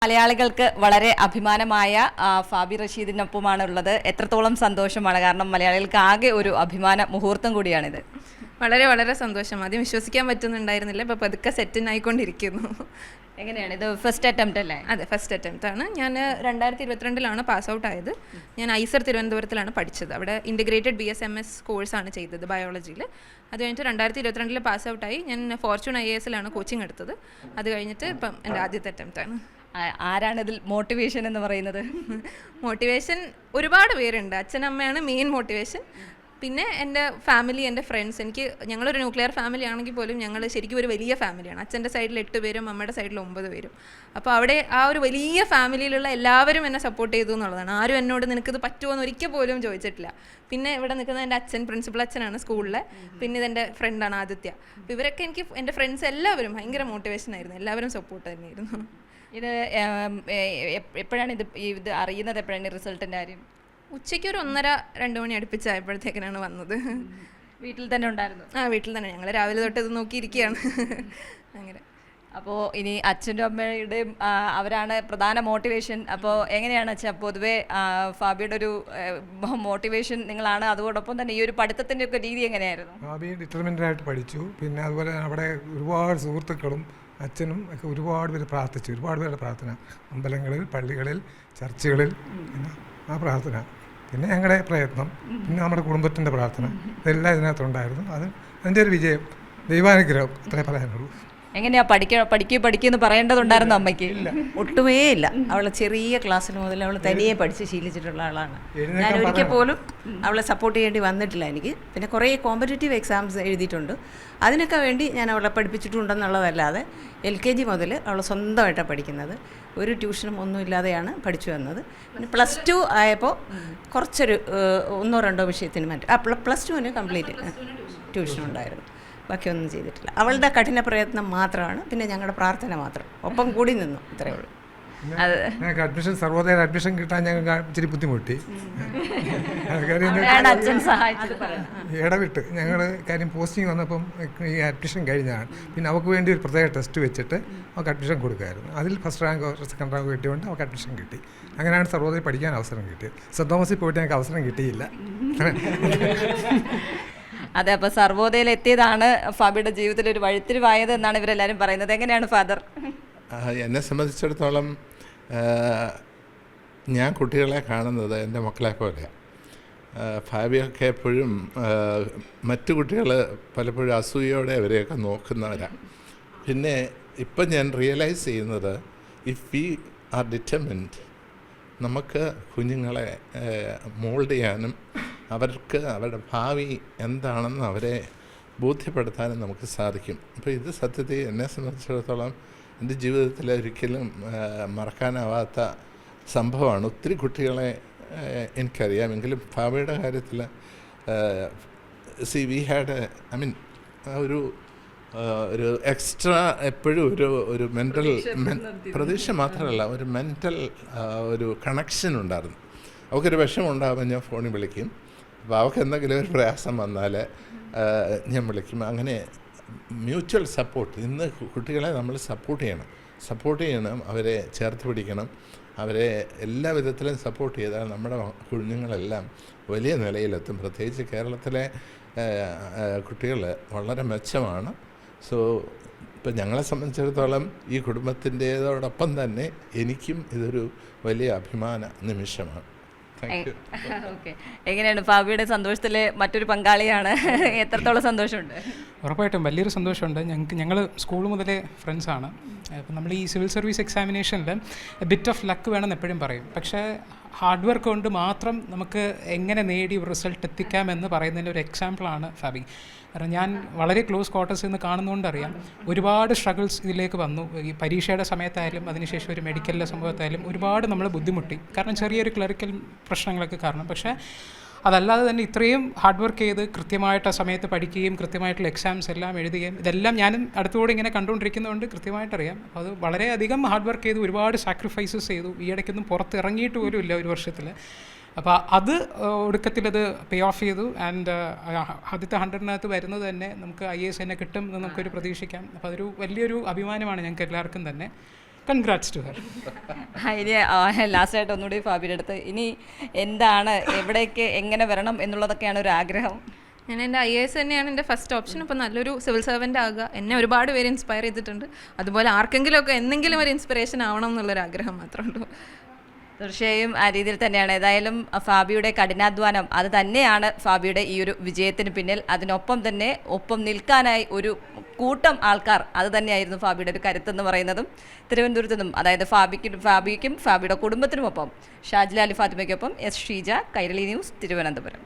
മലയാളികൾക്ക് വളരെ അഭിമാനമായ ഫാബി റഷീദിനൊപ്പമാണ് ഉള്ളത്. എത്രത്തോളം സന്തോഷമാണ്, കാരണം മലയാളികൾക്ക് ആകെ ഒരു അഭിമാന മുഹൂർത്തം കൂടിയാണിത്. വളരെ വളരെ സന്തോഷം. ആദ്യം വിശ്വസിക്കാൻ പറ്റുന്നുണ്ടായിരുന്നില്ല, ഇപ്പോൾ പതുക്കെ സെറ്റിനായിക്കൊണ്ടിരിക്കുന്നു. എങ്ങനെയാണ് ഇത്? ഫസ്റ്റ് അറ്റംപ്റ്റ് അല്ലേ? അതെ, ഫസ്റ്റ് അറ്റംപ്റ്റ് ആണ്. ഞാൻ 2022 പാസ് ഔട്ട് ആയത്. ഞാൻ ഐസർ തിരുവനന്തപുരത്തിലാണ് പഠിച്ചത്. അവിടെ ഇൻ്റഗ്രേറ്റഡ് BSMS കോഴ്സാണ് ചെയ്തത് ബയോളജിയിൽ. അത് കഴിഞ്ഞിട്ട് 2022 പാസ് ഔട്ടായി. ഞാൻ ഫോർച്യൂൺ IAS കോച്ചിങ് എടുത്തത്. അത് കഴിഞ്ഞിട്ട് ഇപ്പം എൻ്റെ ആദ്യത്തെ അറ്റംപ്റ്റ് ആണ്. ആരാണ് ഇതിൽ മോട്ടിവേഷൻ എന്ന് പറയുന്നത്? മോട്ടിവേഷൻ ഒരുപാട് പേരുണ്ട്. അച്ഛനമ്മയാണ് മെയിൻ മോട്ടിവേഷൻ. പിന്നെ എൻ്റെ ഫാമിലി, എൻ്റെ ഫ്രണ്ട്സ്. ഞങ്ങളൊരു ന്യൂക്ലിയർ ഫാമിലി ആണെങ്കിൽ പോലും ഞങ്ങൾ ശരിക്കും ഒരു വലിയ ഫാമിലിയാണ്. അച്ഛൻ്റെ സൈഡിൽ 8 പേരും അമ്മയുടെ സൈഡിൽ 9 പേരും. അപ്പോൾ അവിടെ ആ ഒരു വലിയ ഫാമിലിയിലുള്ള എല്ലാവരും എന്നെ സപ്പോർട്ട് ചെയ്തു എന്നുള്ളതാണ്. ആരും എന്നോട് നിനക്കിത് പറ്റുമോ എന്ന് ഒരിക്കൽ പോലും ചോദിച്ചിട്ടില്ല. പിന്നെ ഇവിടെ നിൽക്കുന്ന എൻ്റെ അച്ഛൻ പ്രിൻസിപ്പൽ അച്ഛനാണ് സ്കൂളിലെ. പിന്നെ ഇതെൻ്റെ ഫ്രണ്ടാണ് ആദിത്യ. അപ്പോൾ ഇവരൊക്കെ എൻ്റെ ഫ്രണ്ട്സ് എല്ലാവരും ഭയങ്കര മോട്ടിവേഷൻ ആയിരുന്നു. എല്ലാവരും സപ്പോർട്ട് തന്നെയായിരുന്നു. ഇത് എപ്പോഴാണ് ഇത് അറിയുന്നത്? എപ്പോഴാണ് റിസൾട്ടിൻ്റെ കാര്യം? ഉച്ചയ്ക്ക് ഒരു 1:30-2 മണി അടുപ്പിച്ചായപ്പോഴത്തേക്കിനാണ് വന്നത്. വീട്ടിൽ തന്നെ ഉണ്ടായിരുന്നു? വീട്ടിൽ തന്നെ. ഞങ്ങൾ രാവിലെ തൊട്ട് ഇത് നോക്കിയിരിക്കുകയാണ്. അങ്ങനെ. അപ്പോൾ ഇനി അച്ഛൻ്റെ അമ്മയുടെയും അവരാണ് പ്രധാന മോട്ടിവേഷൻ. അപ്പോൾ എങ്ങനെയാണ് അച്ഛാ പൊതുവേ ഫാബിയുടെ ഒരു മോട്ടിവേഷൻ നിങ്ങളാണ്? അതോടൊപ്പം തന്നെ ഈ ഒരു പഠിത്തത്തിൻ്റെ ഒക്കെ രീതി എങ്ങനെയായിരുന്നു? ഫാബി ഡിറ്റർമിൻഡായിട്ട് പഠിച്ചു. പിന്നെ അതുപോലെ അവിടെ ഒരുപാട് സുഹൃത്തുക്കളും അച്ഛനും ഒക്കെ ഒരുപാട് പേര് പ്രാർത്ഥിച്ചു. ഒരുപാട് പേരുടെ പ്രാർത്ഥന അമ്പലങ്ങളിൽ, പള്ളികളിൽ, ചർച്ചുകളിൽ ആ പ്രാർത്ഥന, പിന്നെ ഞങ്ങളുടെ പ്രയത്നം, പിന്നെ നമ്മുടെ കുടുംബത്തിൻ്റെ പ്രാർത്ഥന, ഇതെല്ലാം ഇതിനകത്തുണ്ടായിരുന്നു. അതിൻ്റെ ഒരു വിജയം, ദൈവാനുഗ്രഹം, അത്രേ പറയാനുള്ളൂ. എങ്ങനെയാ പഠിക്കുമെന്ന് പറയേണ്ടതുണ്ടായിരുന്നു അമ്മയ്ക്ക്? ഇല്ല, ഒട്ടുമേ ഇല്ല. അവളെ ചെറിയ ക്ലാസ്സിൽ മുതൽ അവൾ തനിയെ പഠിച്ച് ശീലിച്ചിട്ടുള്ള ആളാണ്. ഞാൻ ഒരിക്കൽ പോലും അവളെ സപ്പോർട്ട് ചെയ്യേണ്ടി വന്നിട്ടില്ല എനിക്ക്. പിന്നെ കുറേ കോമ്പറ്റേറ്റീവ് എക്സാംസ് എഴുതിയിട്ടുണ്ട്. അതിനൊക്കെ വേണ്ടി ഞാൻ അവളെ പഠിപ്പിച്ചിട്ടുണ്ടെന്നുള്ളതല്ലാതെ LKG മുതൽ അവൾ സ്വന്തമായിട്ടാണ് പഠിക്കുന്നത്. ഒരു ട്യൂഷനും ഒന്നുമില്ലാതെയാണ് പഠിച്ചു വന്നത്. പിന്നെ +2 ആയപ്പോൾ കുറച്ചൊരു 1-2 വിഷയത്തിന് +2 കംപ്ലീറ്റ് ട്യൂഷനുണ്ടായിരുന്നു. ബാക്കിയൊന്നും ചെയ്തിട്ടില്ല. അവളുടെ കഠിന പ്രയത്നം മാത്രമാണ്, പിന്നെ ഞങ്ങളുടെ പ്രാർത്ഥന മാത്രം. ഒപ്പം കൂടി നിന്നു, ഇത്രയേ ഉള്ളൂ. ഞങ്ങൾക്ക് അഡ്മിഷൻ, സർവോദയ അഡ്മിഷൻ കിട്ടാൻ ഞങ്ങൾക്ക് ഇച്ചിരി ബുദ്ധിമുട്ടി. ഇടവിട്ട് ഞങ്ങൾ കാര്യം പോസ്റ്റിംഗ് വന്നപ്പം ഈ അഡ്മിഷൻ കഴിഞ്ഞാണ്. പിന്നെ അവൾക്ക് വേണ്ടി ഒരു പ്രത്യേക ടെസ്റ്റ് വെച്ചിട്ട് അവൾക്ക് അഡ്മിഷൻ കൊടുക്കുമായിരുന്നു. അതിൽ ഫസ്റ്റ് റാങ്ക് സെക്കൻഡ് റാങ്ക് കിട്ടിയതുകൊണ്ട് അവൾക്ക് അഡ്മിഷൻ കിട്ടി. അങ്ങനെയാണ് സർവോദയ പഠിക്കാൻ അവസരം കിട്ടിയത്. സെൻറ് തോമസിൽ പോയിട്ട് ഞങ്ങൾക്ക് അവസരം കിട്ടിയില്ല. അതെ, അപ്പോൾ സർവോദയയിൽ എത്തിയതാണ് ഫാബിയുടെ ജീവിതത്തിൽ ഒരു വഴിത്തിരിവായത് എന്നാണ് ഇവരെല്ലാവരും പറയുന്നത്. എങ്ങനെയാണ് ഫാദർ? എന്നെ സംബന്ധിച്ചിടത്തോളം ഞാൻ കുട്ടികളെ കാണുന്നത് എൻ്റെ മക്കളെ പോലെയാണ്. ഫാബിയൊക്കെ എപ്പോഴും മറ്റു കുട്ടികൾ പലപ്പോഴും അസൂയയോടെ അവരെയൊക്കെ നോക്കുന്നവരാണ്. പിന്നെ ഇപ്പം ഞാൻ റിയലൈസ് ചെയ്യുന്നത്, ഇഫ് വി ആർ ഡിറ്റർമിൻഡ്, നമുക്ക് കുഞ്ഞുങ്ങളെ മോൾഡ് ചെയ്യാനും അവർക്ക് അവരുടെ ഭാവി എന്താണെന്ന് അവരെ ബോധ്യപ്പെടുത്താനും നമുക്ക് സാധിക്കും. അപ്പോൾ ഇത് സത്യത്തിൽ എന്നെ സംബന്ധിച്ചിടത്തോളം എൻ്റെ ജീവിതത്തിൽ ഒരിക്കലും മറക്കാനാവാത്ത സംഭവമാണ്. ഒത്തിരി കുട്ടികളെ എനിക്കറിയാമെങ്കിലും ഫാബിയുടെ കാര്യത്തിൽ വി ഹാഡ് ഒരു എക്സ്ട്രാ എപ്പോഴും ഒരു മെൻ്റൽ പ്രതീക്ഷ മാത്രമല്ല, ഒരു മെൻ്റൽ ഒരു കണക്ഷൻ ഉണ്ടായിരുന്നു. അവൾക്കൊരു വിഷമം ഉണ്ടാകുമ്പോൾ ഞാൻ ഫോണിൽ വിളിക്കും. അപ്പോൾ അവൾക്ക് എന്തെങ്കിലും ഒരു പ്രയാസം വന്നാൽ ഞാൻ വിളിക്കും. അങ്ങനെ മ്യൂച്വൽ സപ്പോർട്ട്. ഇന്ന് കുട്ടികളെ നമ്മൾ സപ്പോർട്ട് ചെയ്യണം, അവരെ ചേർത്ത് പിടിക്കണം, അവരെ എല്ലാ വിധത്തിലും സപ്പോർട്ട് ചെയ്താൽ നമ്മുടെ കുഞ്ഞുങ്ങളെല്ലാം വലിയ നിലയിലെത്തും. പ്രത്യേകിച്ച് കേരളത്തിലെ കുട്ടികൾ വളരെ മെച്ചമാണ്. സോ ഇപ്പം ഞങ്ങളെ സംബന്ധിച്ചിടത്തോളം ഈ കുടുംബത്തിൻ്റേതോടൊപ്പം തന്നെ എനിക്കും ഇതൊരു വലിയ അഭിമാന നിമിഷമാണ്. ഓക്കെ, എങ്ങനെയാണ് ഫാബിയുടെ സന്തോഷത്തിൽ മറ്റൊരു പങ്കാളിയാണ്? എത്രത്തോളം സന്തോഷമുണ്ട്? ഉറപ്പായിട്ടും വലിയൊരു സന്തോഷമുണ്ട്. ഞങ്ങൾ സ്കൂൾ മുതലേ ഫ്രണ്ട്സാണ്. അപ്പം നമ്മൾ ഈ സിവിൽ സർവീസ് എക്സാമിനേഷനിൽ ബിറ്റ് ഓഫ് ലക്ക് വേണമെന്ന് എപ്പോഴും പറയും. പക്ഷേ ഹാർഡ് വർക്ക് കൊണ്ട് മാത്രം നമുക്ക് എങ്ങനെ നേടി റിസൾട്ട് എത്തിക്കാമെന്ന് പറയുന്നതിൻ്റെ ഒരു എക്സാമ്പിളാണ് ഫാബി. കാരണം ഞാൻ വളരെ ക്ലോസ് ക്വാർട്ടേഴ്സിൽ നിന്ന് കാണുന്നതുകൊണ്ടറിയാം ഒരുപാട് സ്ട്രഗിൾസ് ഇതിലേക്ക് വന്നു. ഈ പരീക്ഷയുടെ സമയത്തായാലും അതിനുശേഷം ഒരു മെഡിക്കലിലെ സംഭവത്തായാലും ഒരുപാട് നമ്മൾ ബുദ്ധിമുട്ടി. കാരണം ചെറിയൊരു ക്ലറിക്കൽ പ്രശ്നങ്ങളൊക്കെ കാരണം. പക്ഷേ അതല്ലാതെ തന്നെ ഇത്രയും ഹാർഡ് വർക്ക് ചെയ്ത് കൃത്യമായിട്ട് ആ സമയത്ത് പഠിക്കുകയും കൃത്യമായിട്ടുള്ള എക്സാംസ് എല്ലാം എഴുതുകയും ഇതെല്ലാം ഞാനും അടുത്തുകൂടെ ഇങ്ങനെ കണ്ടുകൊണ്ടിരിക്കുന്നതുകൊണ്ട് കൃത്യമായിട്ടറിയാം. അത് വളരെയധികം ഹാർഡ് വർക്ക് ചെയ്ത് ഒരുപാട് സാക്രിഫൈസസ് ചെയ്തു. ഈ ഇടയ്ക്കൊന്നും പുറത്തിറങ്ങിയിട്ട് പോലും ഇല്ല ഒരു വർഷത്തിൽ. അപ്പോൾ അത് ഒടുക്കത്തിലത് പേ ഓഫ് ചെയ്തു. ആൻഡ് ആദ്യത്തെ 100-നകത്ത് വരുന്നത് തന്നെ നമുക്ക് IAS തന്നെ കിട്ടും എന്ന് നമുക്കൊരു പ്രതീക്ഷിക്കാം. അപ്പോൾ അതൊരു വലിയൊരു അഭിമാനമാണ് ഞങ്ങൾക്ക് എല്ലാവർക്കും തന്നെ. Congrats to her. ഇനി ലാസ്റ്റായിട്ട് ഒന്നുകൂടി ഫാബിയുടെ അടുത്ത് ഇനി എന്താണ് എവിടേക്ക് എങ്ങനെ വരണം എന്നുള്ളതൊക്കെയാണ് ഒരു ആഗ്രഹം? ഞാൻ എൻ്റെ IAS തന്നെയാണ് എൻ്റെ ഫസ്റ്റ് ഓപ്ഷൻ. അപ്പോൾ നല്ലൊരു സിവിൽ സർവൻ്റ് ആകുക. എന്നെ ഒരുപാട് പേര് ഇൻസ്പയർ ചെയ്തിട്ടുണ്ട്. അതുപോലെ ആർക്കെങ്കിലുമൊക്കെ എന്തെങ്കിലും ഒരു ഇൻസ്പിറേഷൻ ആവണം എന്നുള്ളൊരു ആഗ്രഹം മാത്രമേ ഉള്ളൂ. തീർച്ചയായും ആ രീതിയിൽ തന്നെയാണ്. ഏതായാലും ഫാബിയുടെ കഠിനാധ്വാനം അത് തന്നെയാണ് ഫാബിയുടെ ഈ ഒരു വിജയത്തിന് പിന്നിൽ. അതിനൊപ്പം തന്നെ ഒപ്പം നിൽക്കാനായി ഒരു കൂട്ടം ആൾക്കാർ, അത് തന്നെയായിരുന്നു ഫാബിയുടെ ഒരു കരുത്തെന്ന് പറയുന്നതും. തിരുവനന്തപുരത്തു നിന്നും, അതായത് ഫാബിക്കും ഫാബിയുടെ കുടുംബത്തിനുമൊപ്പം ഷാജില അലി ഫാത്തിമയ്ക്കൊപ്പം എസ് ഷീജ, കൈരളി ന്യൂസ്, തിരുവനന്തപുരം.